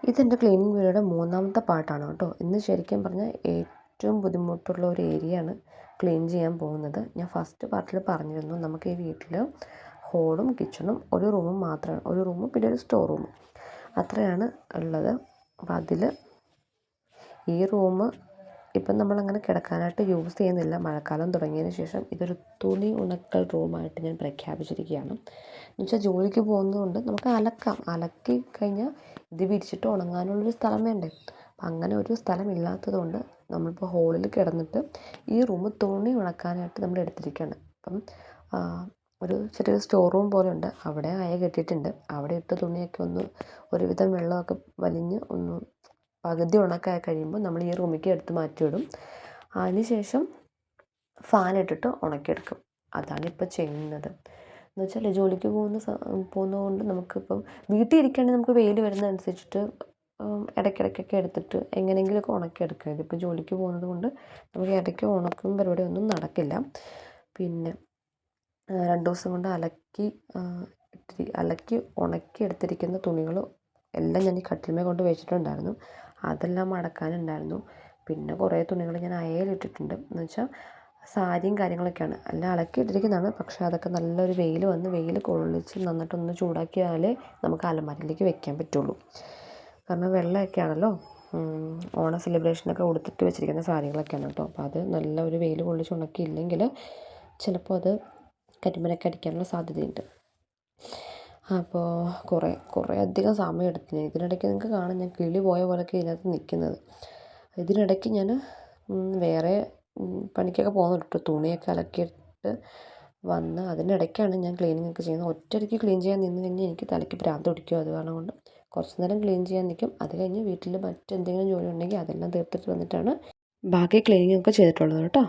ഇതെൻ്റെ ക്ലീനിങ് വീഡിയോയുടെ മൂന്നാമത്തെ പാർട്ടാണ് കേട്ടോ. ഇന്ന് ശരിക്കും പറഞ്ഞാൽ ഏറ്റവും ബുദ്ധിമുട്ടുള്ള ഒരു ഏരിയയാണ് ക്ലീൻ ചെയ്യാൻ പോകുന്നത്. ഞാൻ ഫസ്റ്റ് പാർട്ടിൽ പറഞ്ഞിരുന്നു, നമുക്ക് ഈ വീട്ടിൽ ഹോളും കിച്ചണും ഒരു റൂമും മാത്രമാണ്, ഒരു റൂമും പിന്നെ ഒരു സ്റ്റോർ റൂമും അത്രയാണ് ഉള്ളത്. അപ്പോൾ അതിൽ ഈ റൂം ഇപ്പം നമ്മളങ്ങനെ കിടക്കാനായിട്ട് യൂസ് ചെയ്യുന്നില്ല. മഴക്കാലം തുടങ്ങിയതിന് ശേഷം ഇതൊരു തുണി ഉണക്കൽ റൂമായിട്ട് ഞാൻ പ്രഖ്യാപിച്ചിരിക്കുകയാണ്. എന്നുവെച്ചാൽ ജോലിക്ക് പോകുന്നതുകൊണ്ട് നമുക്ക് അലക്കി കഴിഞ്ഞാൽ ഇത് വിരിച്ചിട്ട് ഉണങ്ങാനുള്ളൊരു സ്ഥലം വേണ്ടേ. അപ്പം അങ്ങനെ ഒരു സ്ഥലം ഇല്ലാത്തതുകൊണ്ട് നമ്മളിപ്പോൾ ഹോളിൽ കിടന്നിട്ട് ഈ റൂം തുണി ഉണക്കാനായിട്ട് നമ്മൾ എടുത്തിരിക്കുകയാണ്. അപ്പം ഒരു ചെറിയൊരു സ്റ്റോർ റൂം പോലെ ഉണ്ട്, അവിടെ അയ കെട്ടിയിട്ടുണ്ട്. അവിടെ ഇട്ട് തുണിയൊക്കെ ഒന്ന് ഒരുവിധം വെള്ളമൊക്കെ വലിഞ്ഞ് ഒന്ന് പകുതി ഉണക്കായി കഴിയുമ്പോൾ നമ്മൾ ഈ റൂമിലേക്ക് എടുത്ത് മാറ്റിവിടും. അതിനുശേഷം ഫാനിട്ടിട്ട് ഉണക്കിയെടുക്കും. അതാണിപ്പോൾ ചെയ്യുന്നത്. എന്ന് വെച്ചാൽ ജോലിക്ക് പോകുന്നതുകൊണ്ട് നമുക്കിപ്പം വീട്ടിൽ ഇരിക്കുകയാണെങ്കിൽ നമുക്ക് വെയിൽ വരുന്നതനുസരിച്ചിട്ട് ഇടയ്ക്കിടയ്ക്കൊക്കെ എടുത്തിട്ട് എങ്ങനെയെങ്കിലുമൊക്കെ ഉണക്കിയെടുക്കാം. ഇതിപ്പോൾ ജോലിക്ക് പോകുന്നത് കൊണ്ട് നമുക്ക് ഇടയ്ക്ക് ഉണക്കും പരിപാടിയൊന്നും നടക്കില്ല. പിന്നെ 2 ദിവസം കൊണ്ട് അലക്കി ഉണക്കി എടുത്തിരിക്കുന്ന തുണികൾ എല്ലാം ഞാൻ ഈ കട്ടിൽമേൽ കൊണ്ട് വെച്ചിട്ടുണ്ടായിരുന്നു. അതെല്ലാം മടക്കാനുണ്ടായിരുന്നു. പിന്നെ കുറേ തുണികൾ ഞാൻ അയയിലിട്ടിട്ടുണ്ട്. എന്ന് വെച്ചാൽ സാരിയും കാര്യങ്ങളൊക്കെയാണ്, എല്ലാം അലക്കിയിട്ടിരിക്കുന്നതാണ്. പക്ഷേ അതൊക്കെ നല്ലൊരു വെയിൽ കൊള്ളിച്ച് നന്നായിട്ടൊന്ന് ചൂടാക്കിയാലേ നമുക്ക് അലമാരയിലേക്ക് വെക്കാൻ പറ്റുള്ളൂ. കാരണം വെള്ളമൊക്കെ ആണല്ലോ, ഓണ സെലിബ്രേഷനൊക്കെ ഉടുത്തിട്ട് വെച്ചിരിക്കുന്ന സാരികളൊക്കെയാണ് കേട്ടോ. അപ്പോൾ അത് നല്ല ഒരു വെയിൽ കൊള്ളിച്ച് ഉണക്കിയില്ലെങ്കിൽ ചിലപ്പോൾ അത് കരിമ്പനൊക്കെ അടിക്കാനുള്ള സാധ്യതയുണ്ട്. അപ്പോൾ കുറേ അധികം സമയം എടുത്തു. ഇതിനിടയ്ക്ക് നിങ്ങൾക്ക് കാണാം, ഞാൻ കിളി പോയ പോലെയൊക്കെ ഇതിനകത്ത് നിൽക്കുന്നത്. ഇതിനിടയ്ക്ക് ഞാൻ വേറെ പണിക്കൊക്കെ പോകുന്നുണ്ട്. തുണിയൊക്കെ അലക്കിയിട്ട് വന്ന് അതിനിടയ്ക്കാണ് ഞാൻ ക്ലീനിങ് ഒക്കെ ചെയ്യുന്നത്. ഒറ്റയടിക്ക് ക്ലീൻ ചെയ്യാൻ നിന്ന് കഴിഞ്ഞാൽ എനിക്ക് തലയ്ക്ക് ഭ്രാന്ത് പിടിക്കും. അത് കാരണം കൊണ്ട് കുറച്ച് നേരം ക്ലീൻ ചെയ്യാൻ നിൽക്കും. അത് കഴിഞ്ഞ് വീട്ടിൽ മറ്റെന്തെങ്കിലും ജോലി ഉണ്ടെങ്കിൽ അതെല്ലാം തീർത്തിട്ട് വന്നിട്ടാണ് ബാക്കി ക്ലീനിങ് ഒക്കെ ചെയ്തിട്ടുള്ളത് കേട്ടോ.